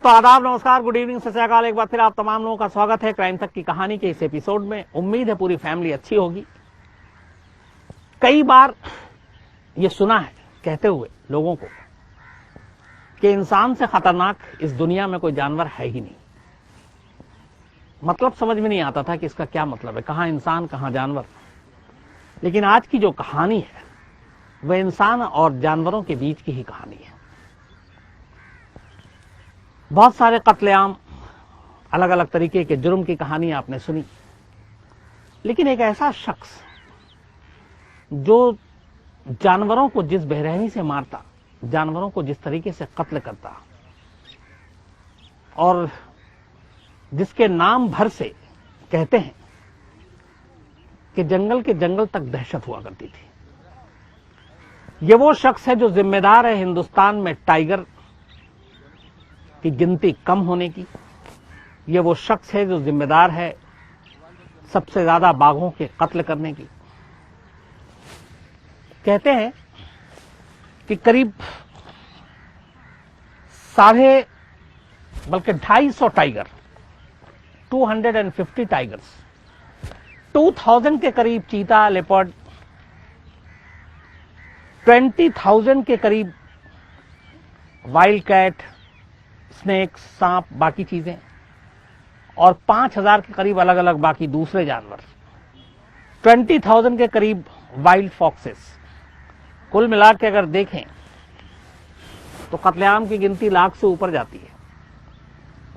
दोस्तों आदाब, नमस्कार, गुड इवनिंग, सत श्री अकाल। एक बार फिर आप तमाम लोगों का स्वागत है क्राइम तक की कहानी के इस एपिसोड में। उम्मीद है पूरी फैमिली अच्छी होगी। कई बार ये सुना है कहते हुए लोगों को कि इंसान से खतरनाक इस दुनिया में कोई जानवर है ही नहीं। मतलब समझ में नहीं आता था कि इसका क्या मतलब है, कहां इंसान कहां जानवर। लेकिन आज की जो कहानी है वह इंसान और जानवरों के बीच की ही कहानी है। बहुत सारे कत्लेआम, अलग अलग तरीके के जुर्म की कहानी आपने सुनी, लेकिन एक ऐसा शख्स जो जानवरों को जिस बेरहमी से मारता, जानवरों को जिस तरीके से कत्ल करता और जिसके नाम भर से कहते हैं कि जंगल के जंगल तक दहशत हुआ करती थी, ये वो शख्स है जो जिम्मेदार है हिंदुस्तान में टाइगर की गिनती कम होने की। ये वो शख्स है जो जिम्मेदार है सबसे ज्यादा बाघों के कत्ल करने की। कहते हैं कि करीब 250 टाइगर, 250 टाइगर्स, 2000 के करीब चीता, लेपर्ड, 20,000 के करीब वाइल्ड कैट, स्नेक्स, सांप, बाकी चीजें, और 5,000 के करीब अलग अलग बाकी दूसरे जानवर, 20,000 के करीब वाइल्ड फॉक्सेस। कुल मिला के अगर देखें तो कत्लेआम की गिनती लाख से ऊपर जाती है।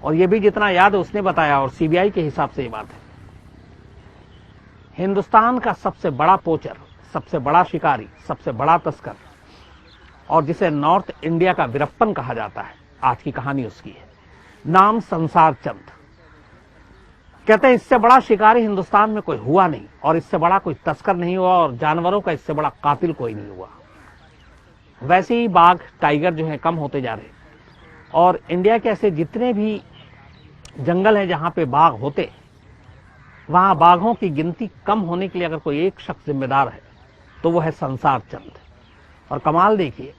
और यह भी जितना याद है उसने बताया, और सीबीआई के हिसाब से ये बात है, हिंदुस्तान का सबसे बड़ा पोचर, सबसे बड़ा शिकारी, सबसे बड़ा तस्कर, और जिसे नॉर्थ इंडिया का वीरप्पन कहा जाता है, आज की कहानी उसकी है। नाम संसार चंद। कहते हैं इससे बड़ा शिकारी हिंदुस्तान में कोई हुआ नहीं, और इससे बड़ा कोई तस्कर नहीं हुआ, और जानवरों का इससे बड़ा कातिल कोई नहीं हुआ। वैसे ही बाघ, टाइगर जो है कम होते जा रहे, और इंडिया के ऐसे जितने भी जंगल हैं जहां पे बाघ होते, वहां बाघों की गिनती कम होने के लिए अगर कोई एक शख्स जिम्मेदार है तो वो है संसार चंद। और कमाल देखिए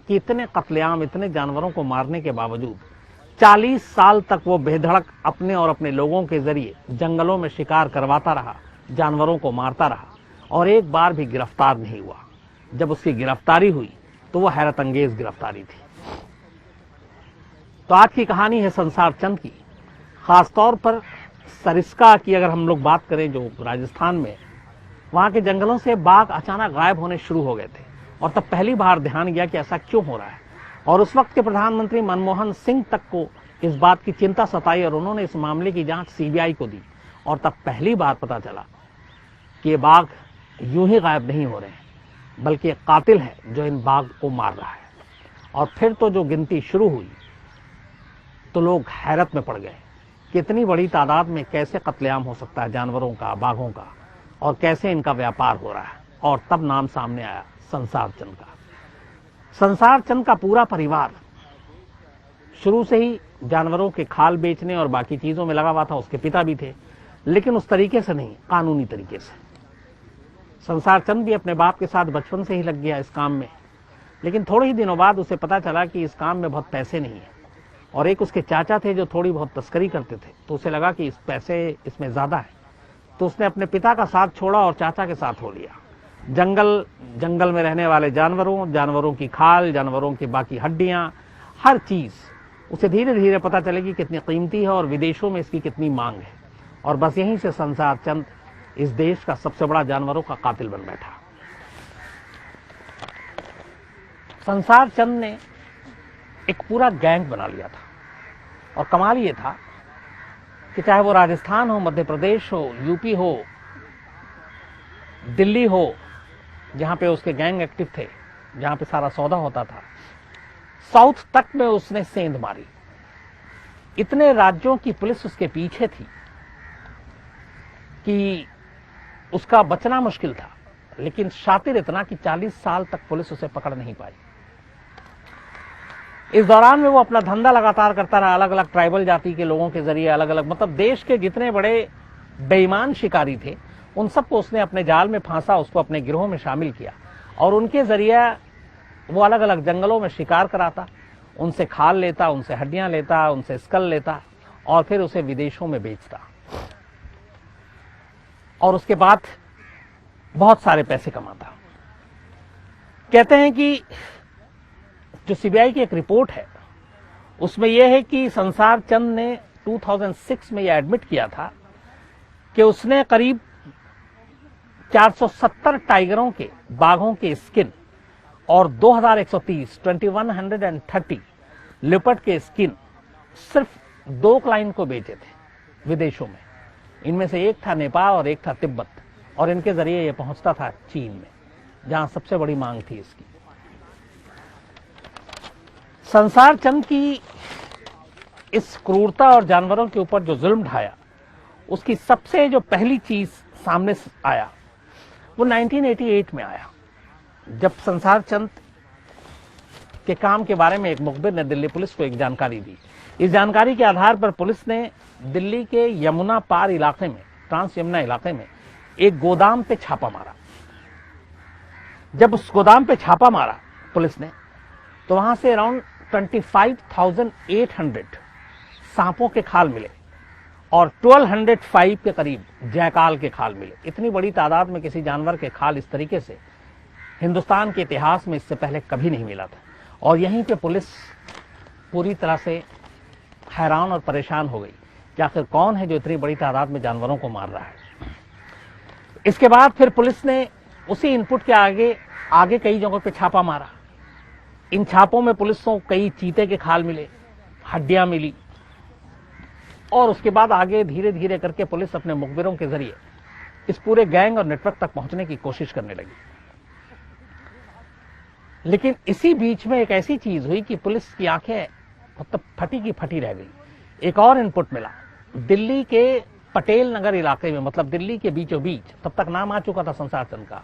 कि इतने कत्लेआम, इतने जानवरों को मारने के बावजूद 40 साल तक वो बेधड़क अपने और अपने लोगों के जरिए जंगलों में शिकार करवाता रहा, जानवरों को मारता रहा, और एक बार भी गिरफ्तार नहीं हुआ। जब उसकी गिरफ्तारी हुई तो वो हैरत अंगेज गिरफ्तारी थी। तो आज की कहानी है संसार चंद की। खासतौर पर सरिस्का की अगर हम लोग बात करें, जो राजस्थान में, वहां के जंगलों से बाघ अचानक गायब होने शुरू हो गए थे, और तब पहली बार ध्यान गया कि ऐसा क्यों हो रहा है। और उस वक्त के प्रधानमंत्री मनमोहन सिंह तक को इस बात की चिंता सताई, और उन्होंने इस मामले की जांच सीबीआई को दी। और तब पहली बार पता चला कि ये बाघ यूं ही गायब नहीं हो रहे हैं, बल्कि एक कातिल है जो इन बाघ को मार रहा है। और फिर तो जो गिनती शुरू हुई तो लोग हैरत में पड़ गए कि इतनी बड़ी तादाद में कैसे कत्लेआम हो सकता है जानवरों का, बाघों का, और कैसे इनका व्यापार हो रहा है। और तब नाम सामने आया संसार चंद का। संसार चंद का पूरा परिवार शुरू से ही जानवरों के खाल बेचने और बाकी चीजों में लगा हुआ था। उसके पिता भी थे, लेकिन उस तरीके से नहीं, कानूनी तरीके से। संसार चंद भी अपने बाप के साथ बचपन से ही लग गया इस काम में, लेकिन थोड़े ही दिनों बाद उसे पता चला कि इस काम में बहुत पैसे नहीं है। और एक उसके चाचा थे जो थोड़ी बहुत तस्करी करते थे, तो उसे लगा कि इस पैसे इसमें ज्यादा है। तो उसने अपने पिता का साथ छोड़ा और चाचा के साथ हो लिया। जंगल में रहने वाले जानवरों, जानवरों की खाल, जानवरों की बाकी हड्डियां, हर चीज उसे धीरे धीरे पता चलेगी कितनी कीमती है और विदेशों में इसकी कितनी मांग है। और बस यहीं से संसार चंद इस देश का सबसे बड़ा जानवरों का कातिल बन बैठा। संसार चंद ने एक पूरा गैंग बना लिया था। और कमाल ये था कि चाहे वो राजस्थान हो, मध्य प्रदेश हो, यूपी हो, दिल्ली हो, जहां पे उसके गैंग एक्टिव थे, जहां पे सारा सौदा होता था, साउथ तक में उसने सेंध मारी। इतने राज्यों की पुलिस उसके पीछे थी कि उसका बचना मुश्किल था। लेकिन शातिर इतना कि 40 साल तक पुलिस उसे पकड़ नहीं पाई। इस दौरान में वो अपना धंधा लगातार करता रहा, अलग अलग ट्राइबल जाति के लोगों के जरिए, अलग अलग, मतलब देश के जितने बड़े बेईमान शिकारी थे उन सबको उसने अपने जाल में फांसा, उसको अपने गिरोह में शामिल किया, और उनके जरिए वो अलग अलग जंगलों में शिकार कराता, उनसे खाल लेता, उनसे हड्डियां लेता, उनसे स्कल लेता और फिर उसे विदेशों में बेचता और उसके बाद बहुत सारे पैसे कमाता। कहते हैं कि जो सीबीआई की एक रिपोर्ट है उसमें यह है कि संसार चंद ने 2006 में यह एडमिट किया था कि उसने करीब 470 टाइगरों के, बाघों के स्किन और 2130 लिपर्ड के स्किन सिर्फ 2 क्लाइंट को बेचे थे विदेशों में। इनमें से एक था नेपाल और एक था तिब्बत, और इनके जरिए यह पहुंचता था चीन में, जहां सबसे बड़ी मांग थी इसकी। संसार चंद की इस क्रूरता और जानवरों के ऊपर जो जुल्म ढाया, उसकी सबसे जो पहली चीज सामने आया वो 1988 में आया, जब संसार चंद के काम के बारे में एक मुखबिर ने दिल्ली पुलिस को एक जानकारी दी। इस जानकारी के आधार पर पुलिस ने दिल्ली के यमुना पार इलाके में, ट्रांस यमुना इलाके में एक गोदाम पे छापा मारा। जब उस गोदाम पे छापा मारा पुलिस ने, तो वहां से अराउंड 25,800 सांपों के खाल मिले और 1205 के करीब जयकाल के खाल मिले। इतनी बड़ी तादाद में किसी जानवर के खाल इस तरीके से हिंदुस्तान के इतिहास में इससे पहले कभी नहीं मिला था। और यहीं पे पुलिस पूरी तरह से हैरान और परेशान हो गई कि आखिर कौन है जो इतनी बड़ी तादाद में जानवरों को मार रहा है। इसके बाद फिर पुलिस ने उसी इनपुट के आगे कई जगहों पे छापा मारा। इन छापों में पुलिस को कई चीते के खाल मिले, हड्डियां मिली, और उसके बाद आगे धीरे धीरे करके पुलिस अपने मुखबिरों के जरिए इस पूरे गैंग और नेटवर्क तक पहुंचने की कोशिश करने लगी। लेकिन इसी बीच में एक ऐसी चीज हुई कि पुलिस की आंखें मतलब फटी की फटी रह गई। एक और इनपुट मिला दिल्ली के पटेल नगर इलाके में, मतलब दिल्ली के बीचों बीच, तब तक नाम आ चुका था संसार चंद का,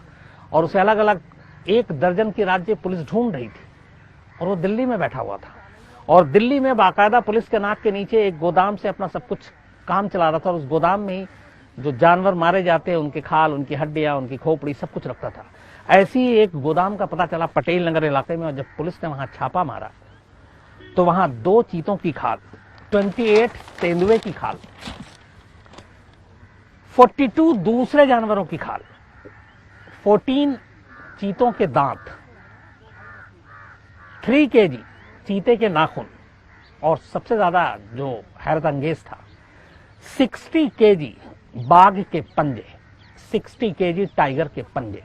और उसे अलग अलग 1 दर्जन की राज्य पुलिस ढूंढ रही थी, और वो दिल्ली में बैठा हुआ था। और दिल्ली में बाकायदा पुलिस के नाक के नीचे एक गोदाम से अपना सब कुछ काम चला रहा था, और उस गोदाम में ही जो जानवर मारे जाते हैं उनके खाल, उनकी हड्डियां, उनकी खोपड़ी, सब कुछ रखता था। ऐसी ही एक गोदाम का पता चला पटेल नगर इलाके में, और जब पुलिस ने वहां छापा मारा तो वहां 2 चीतों की खाल, 28 तेंदुए की खाल, 42 दूसरे जानवरों की खाल, 14 चीतों के दांत, 3 kg चीते के नाखून, और सबसे ज्यादा जो हैरत अंगेज था 60 kg बाघ के पंजे, 60 kg टाइगर के पंजे,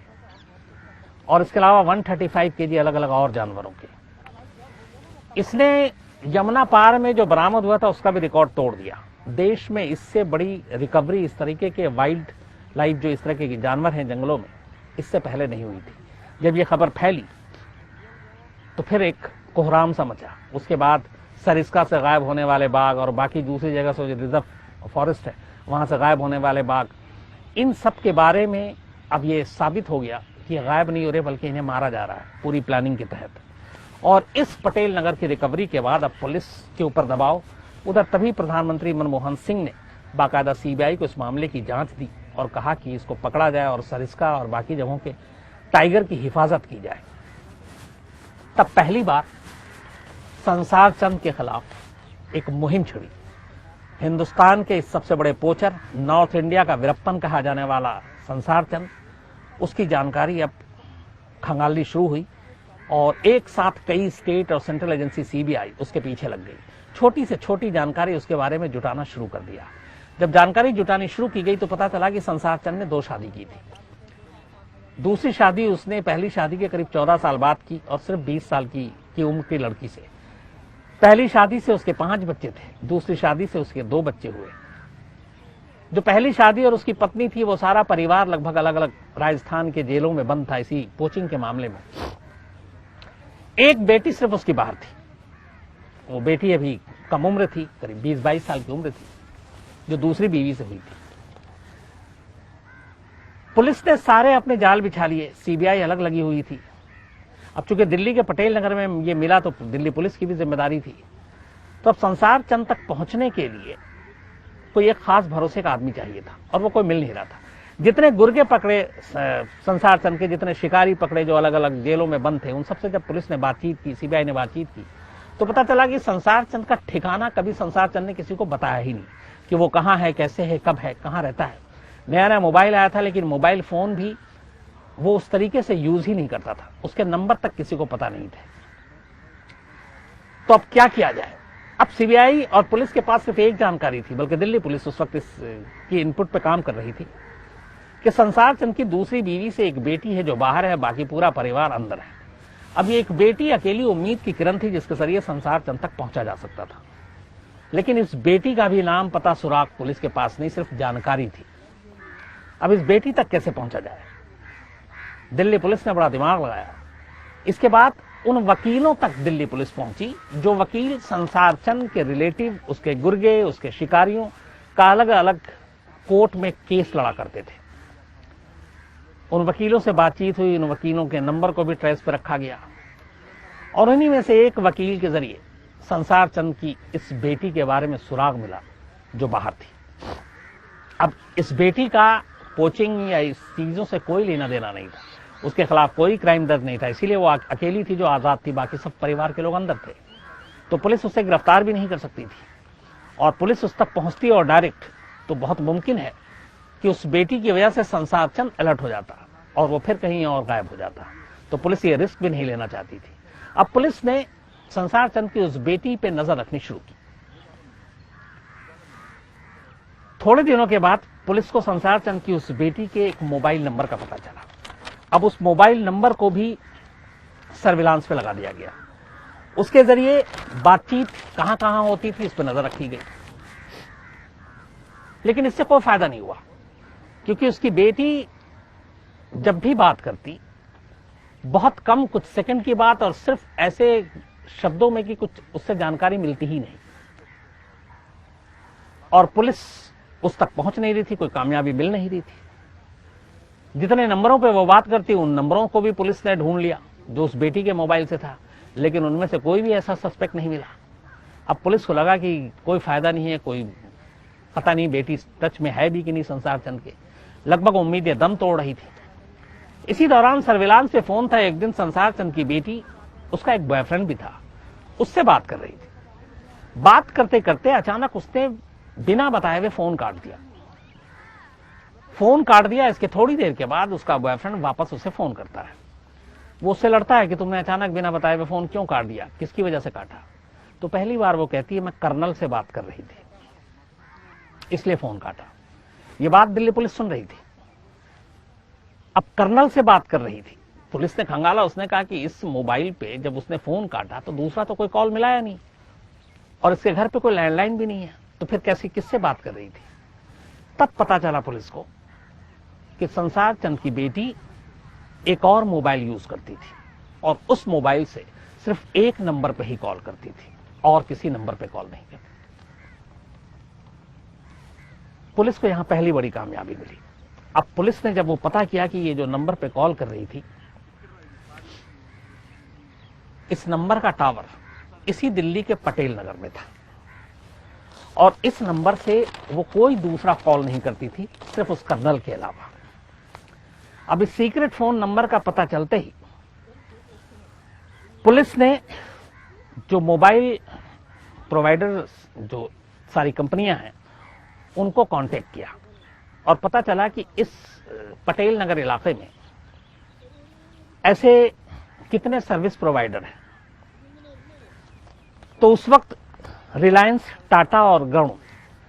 और इसके अलावा 135 kg अलग अलग और जानवरों के। इसने यमुना पार में जो बरामद हुआ था उसका भी रिकॉर्ड तोड़ दिया। देश में इससे बड़ी रिकवरी इस तरीके के वाइल्ड लाइफ, जो इस तरह के जानवर हैं जंगलों में, इससे पहले नहीं हुई थी। जब ये खबर फैली तो फिर एक कोहराम सा मचा। उसके बाद सरिस्का से गायब होने वाले बाघ और बाकी दूसरी जगह से जो रिजर्व फॉरेस्ट है वहां से गायब होने वाले बाघ, इन सब के बारे में अब ये साबित हो गया कि ये गायब नहीं हो रहे बल्कि इन्हें मारा जा रहा है पूरी प्लानिंग के तहत। और इस पटेल नगर की रिकवरी के बाद अब पुलिस के ऊपर दबाव, उधर तभी प्रधानमंत्री मनमोहन सिंह ने बाकायदा सीबीआई को इस मामले की जांच दी और कहा कि इसको पकड़ा जाए और सरिस्का और बाकी जगहों के टाइगर की हिफाजत की जाए। तब पहली बार संसार चंद के खिलाफ एक मुहिम छिड़ी। हिंदुस्तान के इस सबसे बड़े पोचर, नॉर्थ इंडिया का वीरप्पन कहा जाने वाला संसार चंद, उसकी जानकारी अब खंगालनी शुरू हुई और एक साथ कई स्टेट और सेंट्रल एजेंसी सीबीआई उसके पीछे लग गई। छोटी से छोटी जानकारी उसके बारे में जुटाना शुरू कर दिया। जब जानकारी जुटानी शुरू की गई तो पता चला कि संसार चंद ने 2 शादी की थी। दूसरी शादी उसने पहली शादी के करीब 14 साल बाद की और सिर्फ 20 साल की उम्र की लड़की से। पहली शादी से उसके 5 बच्चे थे, दूसरी शादी से उसके 2 बच्चे हुए। जो पहली शादी और उसकी पत्नी थी वो सारा परिवार लगभग अलग अलग राजस्थान के जेलों में बंद था इसी पोचिंग के मामले में। एक बेटी सिर्फ उसकी बाहर थी। वो बेटी अभी कम उम्र थी, करीब 20-22 साल की उम्र थी, जो दूसरी बीवी से हुई थी। पुलिस ने सारे अपने जाल बिछा लिए, सीबीआई अलग लगी हुई थी। अब चूंकि दिल्ली के पटेल नगर में ये मिला तो दिल्ली पुलिस की भी जिम्मेदारी थी। तो अब संसार चंद तक पहुंचने के लिए कोई एक खास भरोसे का आदमी चाहिए था और वो कोई मिल नहीं रहा था। जितने गुर्गे पकड़े संसार चंद के, जितने शिकारी पकड़े जो अलग अलग जेलों में बंद थे, उन सबसे जब पुलिस ने बातचीत की, सीबीआई ने बातचीत की, तो पता चला कि संसार चंद का ठिकाना कभी संसार चंद ने किसी को बताया ही नहीं कि वो कहाँ है, कैसे है, कब है, कहाँ रहता है। नया नया मोबाइल आया था, लेकिन मोबाइल फोन भी वो उस तरीके से यूज ही नहीं करता था, उसके नंबर तक किसी को पता नहीं थे। तो अब क्या किया जाए? अब सीबीआई और पुलिस के पास सिर्फ एक जानकारी थी, बल्कि दिल्ली पुलिस उस वक्त इसकी इनपुट पे काम कर रही थी कि संसार चंद की दूसरी बीवी से एक बेटी है जो बाहर है, बाकी पूरा परिवार अंदर है। अब ये एक बेटी अकेली उम्मीद की किरण थी जिसके जरिए संसार चंद तक पहुंचा जा सकता था, लेकिन इस बेटी का भी नाम पता सुराग पुलिस के पास नहीं, सिर्फ जानकारी थी। अब इस बेटी तक कैसे पहुंचा जाए? दिल्ली पुलिस ने बड़ा दिमाग लगाया। इसके बाद उन वकीलों तक दिल्ली पुलिस पहुंची जो वकील संसार चंद के रिलेटिव, उसके गुर्गे, उसके शिकारियों का अलग अलग कोर्ट में केस लड़ा करते थे। उन वकीलों से बातचीत हुई, उन वकीलों के नंबर को भी ट्रेस पर रखा गया और उन्हीं में से एक वकील के जरिए संसार चंद की इस बेटी के बारे में सुराग मिला जो बाहर थी। अब इस बेटी का पोचिंग या इस चीजों से कोई लेना देना नहीं था, उसके खिलाफ कोई क्राइम दर्ज नहीं था, इसीलिए वो अकेली थी जो आजाद थी, बाकी सब परिवार के लोग अंदर थे। तो पुलिस उसे गिरफ्तार भी नहीं कर सकती थी और पुलिस उस तक पहुंचती और डायरेक्ट, तो बहुत मुमकिन है कि उस बेटी की वजह से संसार चंद अलर्ट हो जाता और वो फिर कहीं और गायब हो जाता। तो पुलिस ये रिस्क भी नहीं लेना चाहती थी। अब पुलिस ने संसार चंद की उस बेटी पे नजर रखनी शुरू की। थोड़े दिनों के बाद पुलिस को संसार चंद की उस बेटी के एक मोबाइल नंबर का पता चला। अब उस मोबाइल नंबर को भी सर्विलांस पे लगा दिया गया, उसके जरिए बातचीत कहां कहां होती थी इस पर नजर रखी गई। लेकिन इससे कोई फायदा नहीं हुआ, क्योंकि उसकी बेटी जब भी बात करती, बहुत कम, कुछ सेकंड की बात और सिर्फ ऐसे शब्दों में कि कुछ उससे जानकारी मिलती ही नहीं और पुलिस उस तक पहुंच नहीं रही थी, कोई कामयाबी मिल नहीं रही थी। जितने नंबरों पे वो बात करती, उन नंबरों को भी पुलिस ने ढूंढ लिया जो उस बेटी के मोबाइल से था, लेकिन उनमें से कोई भी ऐसा सस्पेक्ट नहीं मिला। अब पुलिस को लगा कि कोई फायदा नहीं है, कोई पता नहीं बेटी टच में है भी कि नहीं संसार चंद के। लगभग उम्मीदें दम तोड़ रही थी। इसी दौरान सर्विलांस पे फोन था। एक दिन संसार चंद की बेटी, उसका एक बॉयफ्रेंड भी था, उससे बात कर रही थी। बात करते करते अचानक उसने बिना बताए हुए फोन काट दिया। फोन काट दिया, इसके थोड़ी देर के बाद उसका बॉयफ्रेंड वापस उसे फोन करता है। वो उससे लड़ता है कि तुमने अचानक बिना बताए हुए फोन क्यों काट दिया, किसकी वजह से काटा? तो पहली बार वो कहती है मैं कर्नल से बात कर रही थी, इसलिए फोन काटा। ये बात दिल्ली पुलिस सुन रही थी। अब कर्नल से बात कर रही थी, पुलिस ने खंगाला। उसने कहा कि इस मोबाइल पे जब उसने फोन काटा तो दूसरा तो कोई कॉल मिला या नहीं, और इसके घर पे कोई लैंडलाइन भी नहीं है, तो फिर कैसे, किससे बात कर रही थी? तब पता चला पुलिस को कि संसार चंद की बेटी एक और मोबाइल यूज करती थी और उस मोबाइल से सिर्फ एक नंबर पे ही कॉल करती थी और किसी नंबर पे कॉल नहीं करती। पुलिस को यहां पहली बड़ी कामयाबी मिली। अब पुलिस ने जब वो पता किया कि ये जो नंबर पे कॉल कर रही थी, इस नंबर का टावर इसी दिल्ली के पटेल नगर में था और इस नंबर से वो कोई दूसरा कॉल नहीं करती थी, सिर्फ उस कर्नल के अलावा। अब इस सीक्रेट फोन नंबर का पता चलते ही पुलिस ने जो मोबाइल प्रोवाइडर, जो सारी कंपनियां हैं, उनको कांटेक्ट किया और पता चला कि इस पटेल नगर इलाके में ऐसे कितने सर्विस प्रोवाइडर हैं। तो उस वक्त रिलायंस, टाटा और गरुड़,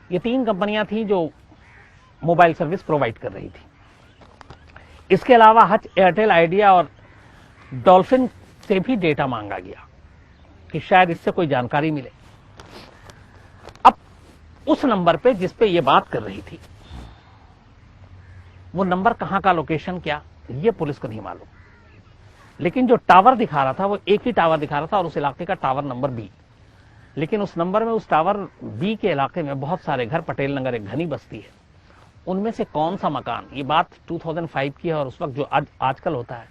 ये तीन कंपनियां थी जो मोबाइल सर्विस प्रोवाइड कर रही थी। इसके अलावा हच, एयरटेल, आइडिया और डॉल्फिन से भी डेटा मांगा गया कि शायद इससे कोई जानकारी मिले। अब उस नंबर पे जिस पे ये बात कर रही थी, वो नंबर कहां का, लोकेशन क्या, ये पुलिस को नहीं मालूम। लेकिन जो टावर दिखा रहा था वो एक ही टावर दिखा रहा था और उस इलाके का टावर नंबर बी। लेकिन उस नंबर में, उस टावर बी के इलाके में बहुत सारे घर, पटेल नगर एक घनी बस्ती है, उनमें से कौन सा मकान, ये बात 2005 की है और उस वक्त जो आजकल होता है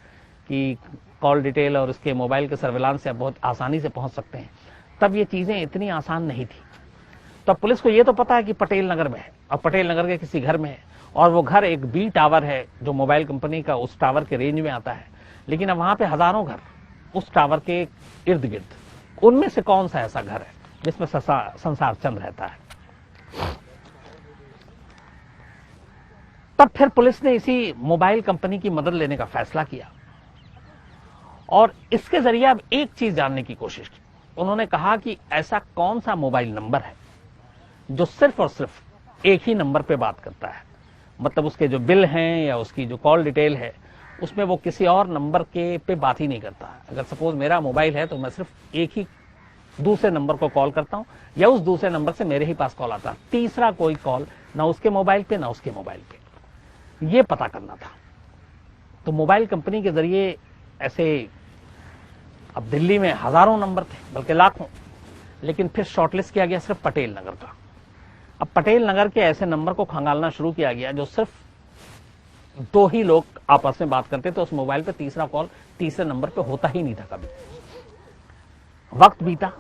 कि कॉल डिटेल और इसके मोबाइल के सर्विलांस से बहुत आसानी से पहुंच सकते हैं, तब ये चीजें इतनी आसान नहीं थी। तो पुलिस को ये तो पता है कि पटेल नगर में है और पटेल नगर के किसी घर में है और वो घर एक बी टावर है जो मोबाइल कंपनी का उस टावर के रेंज में आता है। लेकिन अब वहां पे हजारों घर उस टावर के इर्द गिर्द, उनमें से कौन सा ऐसा घर है जिसमें संसार चंद रहता है। तब फिर पुलिस ने इसी मोबाइल कंपनी की मदद लेने का फैसला किया और इसके जरिए अब एक चीज जानने की कोशिश की। उन्होंने कहा कि ऐसा कौन सा मोबाइल नंबर है जो सिर्फ और सिर्फ एक ही नंबर पे बात करता है, मतलब उसके जो बिल हैं या उसकी जो कॉल डिटेल है उसमें वो किसी और नंबर के पे बात ही नहीं करता है। अगर सपोज मेरा मोबाइल है तो मैं सिर्फ एक ही दूसरे नंबर को कॉल करता हूं या उस दूसरे नंबर से मेरे ही पास कॉल आता है, तीसरा कोई कॉल ना उसके मोबाइल पे ना उसके मोबाइल पे, ये पता करना था। तो मोबाइल कंपनी के जरिए ऐसे, अब दिल्ली में हजारों नंबर थे बल्कि लाखों, लेकिन फिर शॉर्टलिस्ट किया गया सिर्फ पटेल नगर का। अब पटेल नगर के ऐसे नंबर को खंगालना शुरू किया गया जो सिर्फ दो ही लोग आपस में बात करते थे, उस मोबाइल पे तीसरा कॉल तीसरे नंबर पे होता ही नहीं था कभी। वक्त बीता,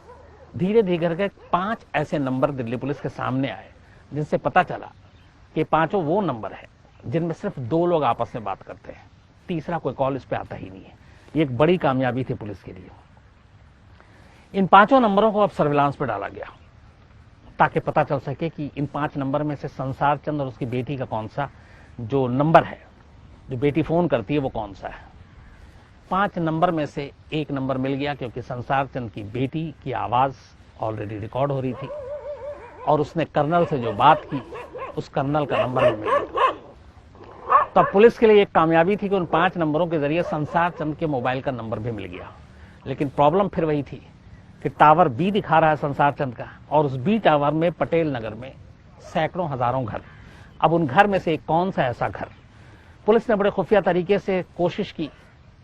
धीरे धीरे करके 5 ऐसे नंबर दिल्ली पुलिस के सामने आए जिनसे पता चला कि 5 वो नंबर है जिनमें सिर्फ 2 लोग आपस में बात करते हैं, तीसरा कोई कॉल इस पे आता ही नहीं है। ये एक बड़ी कामयाबी थी पुलिस के लिए। इन 5 नंबरों को अब सर्विलांस पे डाला गया ताकि पता चल सके कि इन 5 नंबर में से संसार चंद और उसकी बेटी का कौन सा जो नंबर है, जो बेटी फोन करती है, वो कौन सा है। 5 नंबर में से एक नंबर मिल गया क्योंकि संसार चंद की बेटी की आवाज ऑलरेडी रिकॉर्ड हो रही थी और उसने कर्नल से जो बात की उस कर्नल का नंबर भी मिल गया। तब पुलिस के लिए एक कामयाबी थी कि उन 5 नंबरों के जरिए संसार चंद के मोबाइल का नंबर भी मिल गया। लेकिन प्रॉब्लम फिर वही थी कि टावर बी दिखा रहा है संसार चंद का और उस बी टावर में पटेल नगर में सैकड़ों हजारों घर। अब उन घर में से कौन सा ऐसा घर। पुलिस ने बड़े खुफिया तरीके से कोशिश की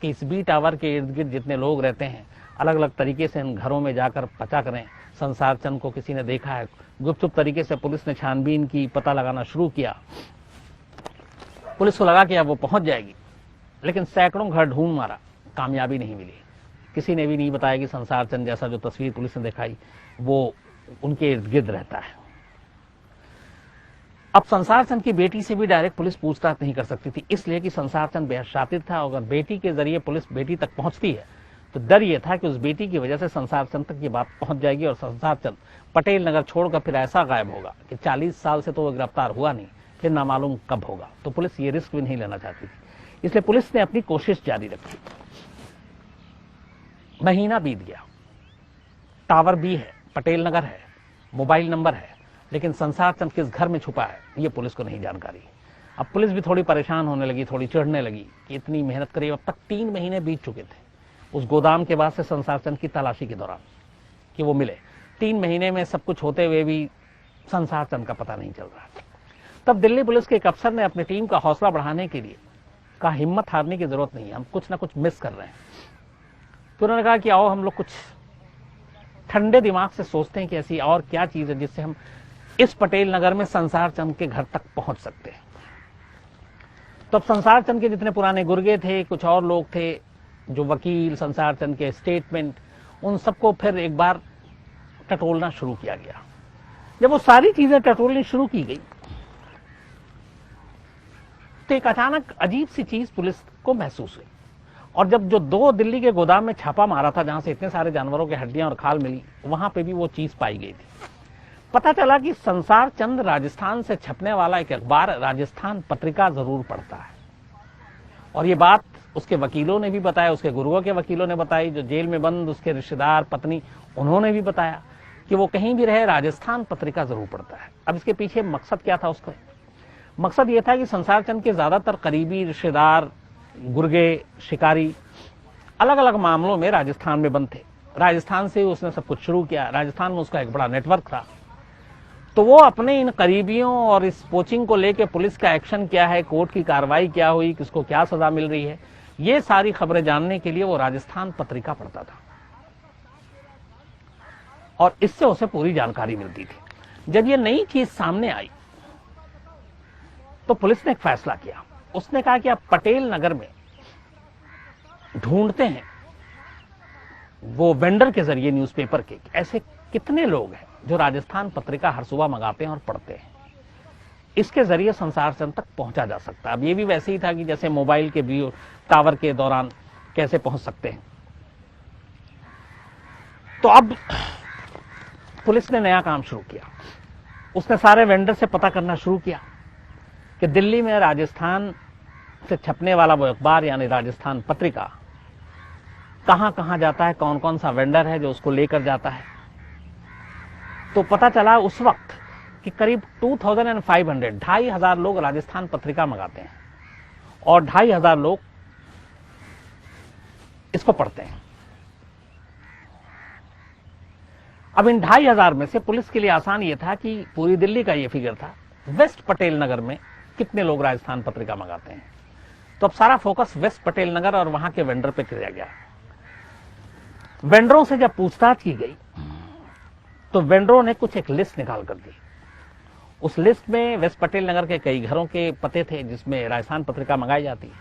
कि इस बी टावर के इर्द गिर्द जितने लोग रहते हैं अलग अलग तरीके से इन घरों में जाकर पता करें संसार चंद को किसी ने देखा है। गुपचुप तरीके से पुलिस ने छानबीन की, पता लगाना शुरू किया। पुलिस को लगा कि अब वो पहुंच जाएगी, लेकिन सैकड़ों घर ढूंढ मारा, कामयाबी नहीं मिली। किसी ने भी नहीं बताया कि संसार चंद जैसा जो तस्वीर पुलिस ने दिखाई वो उनके इर्द गिर्द रहता है। अब संसार चंद की बेटी से भी डायरेक्ट पुलिस पूछताछ नहीं कर सकती थी, इसलिए कि संसार चंद बेहद शातिर था। अगर बेटी के जरिए पुलिस बेटी तक पहुंचती है तो डर यह था कि उस बेटी की वजह से संसार चंद तक ये बात पहुंच जाएगी और संसार चंद पटेल नगर छोड़कर फिर ऐसा गायब होगा कि 40 साल से तो वो गिरफ्तार हुआ नहीं, फिर नामालूम कब होगा। तो पुलिस ये रिस्क भी नहीं लेना चाहती थी, इसलिए पुलिस ने अपनी कोशिश जारी रखी। महीना बीत गया, टावर भी है, पटेल नगर है, मोबाइल नंबर है, लेकिन संसार चंद किस घर में छुपा है ये पुलिस को नहीं जानकारी। अब पुलिस भी थोड़ी परेशान होने लगी, थोड़ी चिढ़ने लगी कि इतनी मेहनत करी। अब तक 3 महीने बीत चुके थे उस गोदाम के बाद से संसार चंद की तलाशी के दौरान कि वो मिले। 3 महीने में सब कुछ होते हुए भी संसार चंद का पता नहीं चल रहा। तब दिल्ली पुलिस के एक अफसर ने अपनी टीम का हौसला बढ़ाने के लिए कहा हिम्मत हारने की जरूरत नहीं है, हम कुछ ना कुछ मिस कर रहे हैं। तो उन्होंने कहा कि आओ हम लोग कुछ ठंडे दिमाग से सोचते हैं कि ऐसी और क्या चीज है जिससे हम इस पटेल नगर में संसार चंद के घर तक पहुंच सकते हैं। तो अब संसार चंद के जितने पुराने गुर्गे थे, कुछ और लोग थे, जो वकील, संसार चंद के स्टेटमेंट, उन सबको फिर एक बार टटोलना शुरू किया गया। जब वो सारी चीजें टटोलनी शुरू की गई तो एक अचानक अजीब सी चीज पुलिस को महसूस हुई। और जब जो 2 दिल्ली के गोदाम में छापा मारा था जहां से इतने सारे जानवरों की हड्डियां और खाल मिली, वहां पे भी वो चीज पाई गई थी। पता चला कि संसार चंद राजस्थान से छपने वाला एक अखबार राजस्थान पत्रिका जरूर पढ़ता है। और ये बात उसके वकीलों ने भी बताया, उसके गुरुओं के वकीलों ने बताई, जो जेल में बंद उसके रिश्तेदार, पत्नी, उन्होंने भी बताया कि वो कहीं भी रहे राजस्थान पत्रिका जरूर पढ़ता है। अब इसके पीछे मकसद क्या था उसका? मकसद ये था कि संसार चंद के ज्यादातर करीबी रिश्तेदार, गुर्गे, शिकारी अलग अलग मामलों में राजस्थान में बंद थे। राजस्थान से उसने सब कुछ शुरू किया, राजस्थान में उसका एक बड़ा नेटवर्क था। तो वो अपने इन करीबियों और इस पोचिंग को लेकर पुलिस का एक्शन क्या है, कोर्ट की कार्रवाई क्या हुई, किसको क्या सजा मिल रही है, ये सारी खबरें जानने के लिए वो राजस्थान पत्रिका पढ़ता था और इससे उसे पूरी जानकारी मिलती थी। जब ये नई चीज सामने आई तो पुलिस ने एक फैसला किया। उसने कहा कि अब पटेल नगर में ढूंढते हैं वो वेंडर के जरिए न्यूज़पेपर के ऐसे कितने लोग हैं जो राजस्थान पत्रिका हर सुबह मंगाते हैं और पढ़ते हैं। इसके जरिए संसार चंद तक पहुंचा जा सकता है। अब ये भी वैसे ही था कि जैसे मोबाइल के टावर के दौरान कैसे पहुंच सकते हैं। तो अब पुलिस ने नया काम शुरू किया। उसने सारे वेंडर से पता करना शुरू किया कि दिल्ली में राजस्थान से छपने वाला वो अखबार यानी राजस्थान पत्रिका कहां कहां जाता है, कौन कौन सा वेंडर है जो उसको लेकर जाता है। तो पता चला उस वक्त कि करीब 2500 2,500 लोग राजस्थान पत्रिका मंगाते हैं और 2,500 लोग इसको पढ़ते हैं। अब इन 2,500 में से पुलिस के लिए आसान ये था कि पूरी दिल्ली का ये फिगर था, वेस्ट पटेल नगर में कितने लोग राजस्थान पत्रिका मंगाते हैं। तो अब सारा फोकस वेस्ट पटेल नगर और वहां के वेंडर पे किया गया। वेंडरों से जब पूछताछ की गई तो वेंडरों ने कुछ एक लिस्ट निकाल कर दी। उस लिस्ट में वेस्ट पटेल नगर के कई घरों के पते थे जिसमें राजस्थान पत्रिका मंगाई जाती है।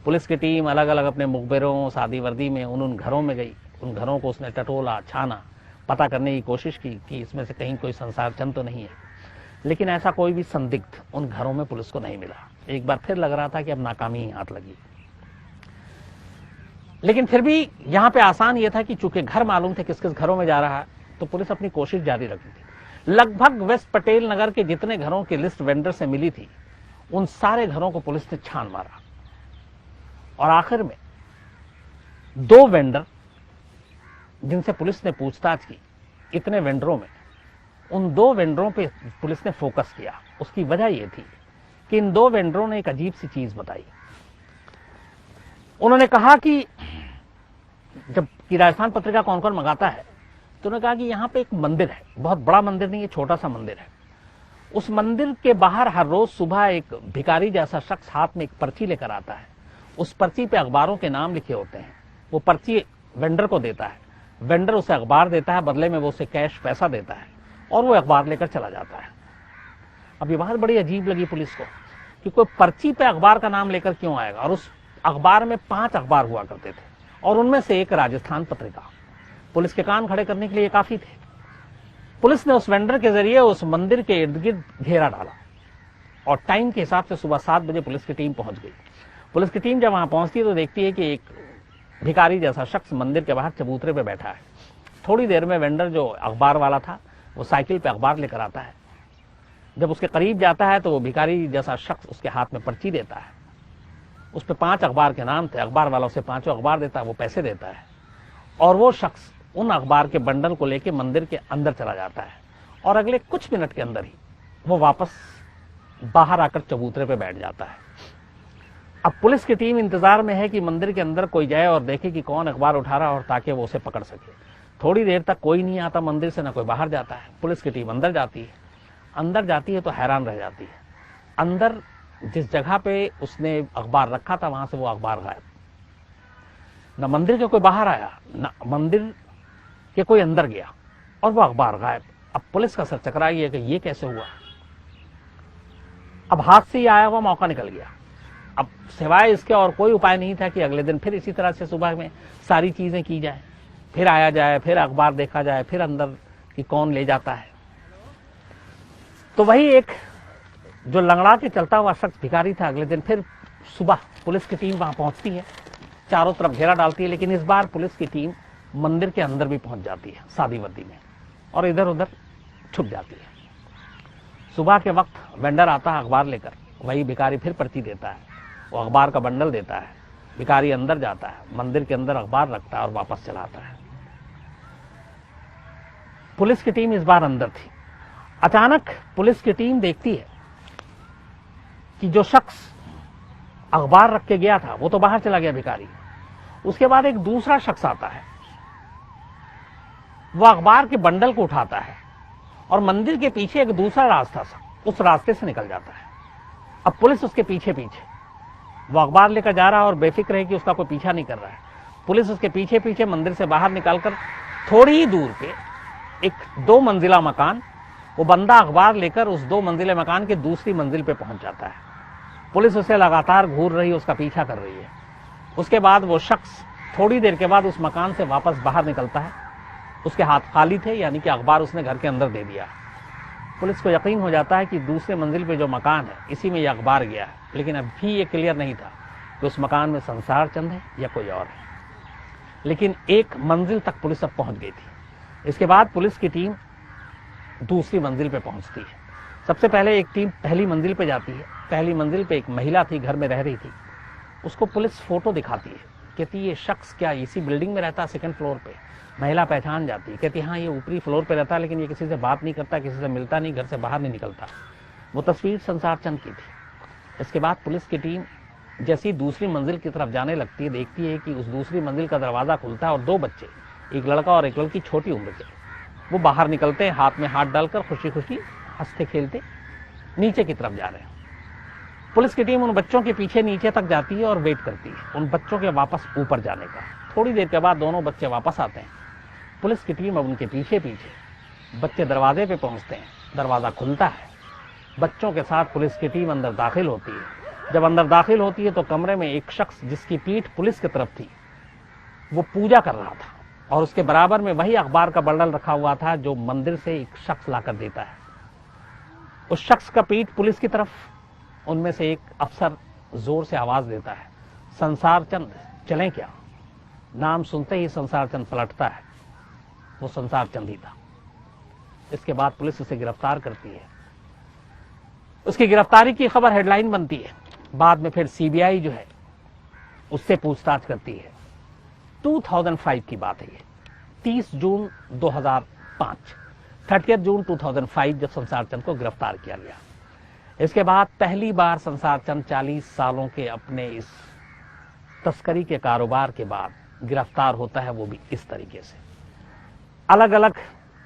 पुलिस की टीम अलग अलग अपने मुखबिरों, सादी वर्दी में उन घरों में गई। उन घरों को उसने टटोला, छाना, पता करने की कोशिश की कि इसमें से कहीं कोई संसार चंद तो नहीं है। लेकिन ऐसा कोई भी संदिग्ध उन घरों में पुलिस को नहीं मिला। एक बार फिर लग रहा था कि अब नाकामी ही हाथ लगी। लेकिन फिर भी यहां पे आसान यह था कि चूंकि घर मालूम थे किस किस घरों में जा रहा है, तो पुलिस अपनी कोशिश जारी रखी थी। लगभग वेस्ट पटेल नगर के जितने घरों की लिस्ट वेंडर से मिली थी, उन सारे घरों को पुलिस ने छान मारा और आखिर में 2 वेंडर जिनसे पुलिस ने पूछताछ की, इतने वेंडरों में उन 2 वेंडरों पे पुलिस ने फोकस किया। उसकी वजह यह थी कि इन 2 वेंडरों ने एक अजीब सी चीज बताई। उन्होंने कहा कि जब कि राजस्थान पत्रिका कौन कौन मंगाता है, तो उन्होंने कहा कि यहां पे एक मंदिर है, बहुत बड़ा मंदिर नहीं है, छोटा सा मंदिर है। उस मंदिर के बाहर हर रोज सुबह एक भिखारी जैसा शख्स हाथ में एक पर्ची लेकर आता है। उस पर्ची पे अखबारों के नाम लिखे होते हैं। वो पर्ची वेंडर को देता है, वेंडर उसे अखबार देता है, बदले में वो उसे कैश पैसा देता है और वो अखबार लेकर चला जाता है। अब ये बात बड़ी अजीब लगी पुलिस को कि कोई पर्ची पे अखबार का नाम लेकर क्यों आएगा। और उस अखबार में 5 अखबार हुआ करते थे और उनमें से एक राजस्थान पत्रिका। पुलिस के कान खड़े करने के लिए काफी थे। पुलिस ने उस वेंडर के जरिए उस मंदिर के इर्द गिर्द घेरा डाला और टाइम के हिसाब से सुबह 7 बजे पुलिस की टीम पहुंच गई। पुलिस की टीम जब वहां पहुंचती है तो देखती है कि एक भिखारी जैसा शख्स मंदिर के बाहर चबूतरे पे बैठा है। थोड़ी देर में वेंडर जो अखबार वाला था वो साइकिल पे अखबार लेकर आता है। जब उसके करीब जाता है तो वो भिखारी जैसा शख्स उसके हाथ में पर्ची देता है। उस पे 5 अखबार के नाम थे। अखबार वाला उसे 5 अखबार देता है, वो पैसे देता है और वो शख्स उन अखबार के बंडल को लेकर मंदिर के अंदर चला जाता है और अगले कुछ मिनट के अंदर ही वो वापस बाहर आकर चबूतरे पे बैठ जाता है। अब पुलिस की टीम इंतजार में है कि मंदिर के अंदर कोई जाए और देखे कि कौन अखबार उठा रहा है और ताकि वो उसे पकड़ सके। थोड़ी देर तक कोई नहीं आता मंदिर से, ना कोई बाहर जाता है। पुलिस की टीम अंदर जाती है। अंदर जाती है तो हैरान रह जाती है। अंदर जिस जगह पे उसने अखबार रखा था वहां से वो अखबार गायब। न मंदिर के कोई बाहर आया, न मंदिर के कोई अंदर गया और वो अखबार गायब। अब पुलिस का सर चकराई है कि ये कैसे हुआ। अब हाथ से ही आया हुआ मौका निकल गया। अब सिवाय इसके और कोई उपाय नहीं था कि अगले दिन फिर इसी तरह से सुबह में सारी चीजें की जाए, फिर आया जाए, फिर अखबार देखा जाए, फिर अंदर कि कौन ले जाता है। तो वही एक जो लंगड़ा के चलता हुआ शख्स भिखारी था, अगले दिन फिर सुबह पुलिस की टीम वहां पहुंचती है, चारों तरफ घेरा डालती है। लेकिन इस बार पुलिस की टीम मंदिर के अंदर भी पहुंच जाती है सादी वर्दी में और इधर उधर छुप जाती है। सुबह के वक्त वेंडर आता है अखबार लेकर, वही भिखारी फिर पर्ची देता है, वो अखबार का बंडल देता है। भिखारी अंदर जाता है, मंदिर के अंदर अखबार रखता है और वापस चला आता है। पुलिस की टीम इस बार अंदर थी। अचानक पुलिस की टीम देखती है कि जो शख्स अखबार रख के गया था वो तो बाहर चला गया भिखारी। उसके बाद एक दूसरा शख्स आता है, वो अखबार के बंडल को उठाता है और मंदिर के पीछे एक दूसरा रास्ता था, उस रास्ते से निकल जाता है। अब पुलिस उसके पीछे पीछे, वो अखबार लेकर जा रहा है और बेफिक्र है कि उसका कोई पीछा नहीं कर रहा है। पुलिस उसके पीछे पीछे मंदिर से बाहर निकालकर थोड़ी ही दूर पे एक 2 मंजिला मकान, वो बंदा अखबार लेकर उस 2 मंजिले मकान के दूसरी मंजिल पे पहुंच जाता है। पुलिस उसे लगातार घूर रही है, उसका पीछा कर रही है। उसके बाद वो शख्स थोड़ी देर के बाद उस मकान से वापस बाहर निकलता है। उसके हाथ खाली थे, यानी कि अखबार उसने घर के अंदर दे दिया। पुलिस को यकीन हो जाता है कि दूसरे मंजिल पे जो मकान है इसी में यह अखबार गया है। लेकिन अभी ये क्लियर नहीं था कि उस मकान में संसार चंद है या कोई और है। लेकिन एक मंजिल तक पुलिस अब पहुंच गई थी। इसके बाद पुलिस की टीम दूसरी मंजिल पे पहुंचती है। सबसे पहले एक टीम पहली मंजिल पे जाती है। पहली मंजिल पे एक महिला थी, घर में रह रही थी। उसको पुलिस फोटो दिखाती है, कहती ये शख्स क्या इसी बिल्डिंग में रहता है, सेकंड फ्लोर पे। महिला पहचान जाती है, कहती हाँ ये ऊपरी फ्लोर पे रहता है, लेकिन ये किसी से बात नहीं करता, किसी से मिलता नहीं, घर से बाहर नहीं निकलता। वो तस्वीर संसार चंद की थी। इसके बाद पुलिस की टीम जैसी दूसरी मंजिल की तरफ जाने लगती है, देखती है कि उस दूसरी मंजिल का दरवाजा खुलता है और दो बच्चे, एक लड़का और एक लड़की छोटी उम्र के, वो बाहर निकलते हैं, हाथ में हाथ डालकर खुशी खुशी हंसते खेलते नीचे की तरफ जा रहे हैं। पुलिस की टीम उन बच्चों के पीछे नीचे तक जाती है और वेट करती है उन बच्चों के वापस ऊपर जाने का। थोड़ी देर के बाद दोनों बच्चे वापस आते हैं। पुलिस की टीम अब उनके पीछे पीछे, बच्चे दरवाजे पे पहुंचते हैं, दरवाजा खुलता है, बच्चों के साथ पुलिस की टीम अंदर दाखिल होती है। जब अंदर दाखिल होती है तो कमरे में एक शख्स जिसकी पीठ पुलिस की तरफ थी वो पूजा कर रहा था, और उसके बराबर में वही अखबार का बंडल रखा हुआ था जो मंदिर से एक शख्स लाकर देता है। उस शख्स का पीठ पुलिस की तरफ। उनमें से एक अफसर जोर से आवाज देता है, संसार चंद चलें क्या? नाम सुनते ही संसार चंद पलटता है, वो संसार चंद ही था। इसके बाद पुलिस उसे गिरफ्तार करती है। उसकी गिरफ्तारी की खबर हेडलाइन बनती है। बाद में फिर सीबीआई जो है उससे पूछताछ करती है। 2005 की बात है ये, 30 जून 2005, 30 जून 2005 जब संसार चंद को गिरफ्तार किया गया। इसके बाद पहली बार संसार चंद 40 सालों के अपने इस तस्करी के कारोबार के बाद गिरफ्तार होता है, वो भी इस तरीके से। अलग अलग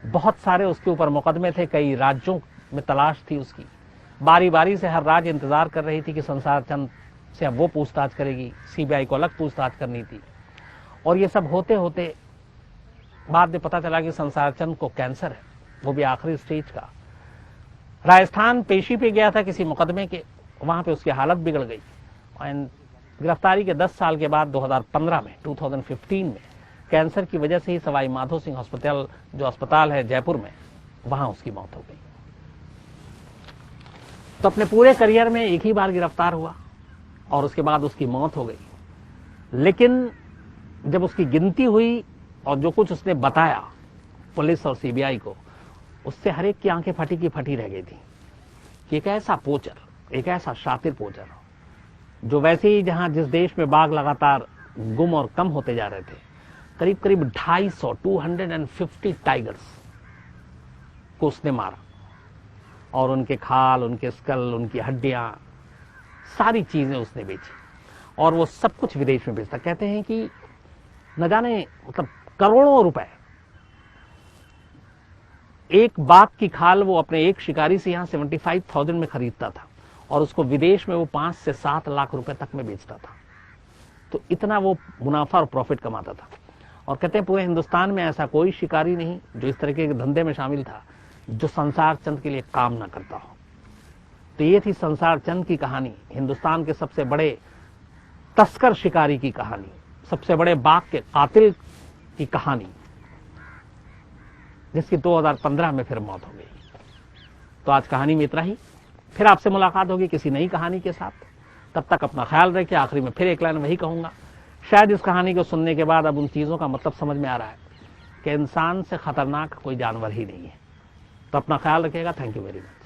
बहुत सारे उसके ऊपर मुकदमे थे, कई राज्यों में तलाश थी उसकी। बारी बारी से हर राज्य इंतजार कर रही थी कि संसार चंद से अब वो पूछताछ करेगी, सीबीआई को अलग पूछताछ करनी थी। और ये सब होते होते बाद में पता चला कि संसार चंद को कैंसर है, वो भी आखिरी स्टेज का। राजस्थान पेशी पे गया था किसी मुकदमे के, वहां पे उसकी हालत बिगड़ गई। और गिरफ्तारी के 10 साल के बाद 2015 में 2015 में कैंसर की वजह से ही सवाई माधो सिंह हॉस्पिटल जो अस्पताल है जयपुर में, वहां उसकी मौत हो गई। तो अपने पूरे करियर में एक ही बार गिरफ्तार हुआ और उसके बाद उसकी मौत हो गई। लेकिन जब उसकी गिनती हुई और जो कुछ उसने बताया पुलिस और सीबीआई को, उससे हर एक की आंखें फटी की फटी रह गई थी कि एक ऐसा पोचर, एक ऐसा शातिर पोचर जो वैसे ही जहां जिस देश में बाघ लगातार गुम और कम होते जा रहे थे, करीब करीब 250 टाइगर्स को उसने मारा और उनके खाल, उनके स्कल, उनकी हड्डियां, सारी चीजें उसने बेची और वो सब कुछ विदेश में बेचता। कहते हैं कि न जाने मतलब करोड़ों रुपए एक बाघ की खाल वो अपने एक शिकारी से यहां 75,000 में खरीदता था और उसको विदेश में वो 5 से 7 लाख रुपए तक में बेचता था। तो इतना वो मुनाफा और प्रॉफिट कमाता था। और कहते हैं पूरे हिंदुस्तान में ऐसा कोई शिकारी नहीं जो इस तरीके के धंधे में शामिल था जो संसार चंद के लिए काम ना करता हो। तो ये थी संसार चंद की कहानी, हिंदुस्तान के सबसे बड़े तस्कर शिकारी की कहानी, सबसे बड़े बाघ के कातिल की कहानी, जिसकी 2015 में फिर मौत हो गई। तो आज कहानी में इतना ही, फिर आपसे मुलाकात होगी किसी नई कहानी के साथ। तब तक अपना ख्याल रखिए। आखिरी में फिर एक लाइन वही कहूंगा, शायद इस कहानी को सुनने के बाद अब उन चीजों का मतलब समझ में आ रहा है कि इंसान से खतरनाक कोई जानवर ही नहीं है। तो अपना ख्याल रखिएगा। Thank you very much.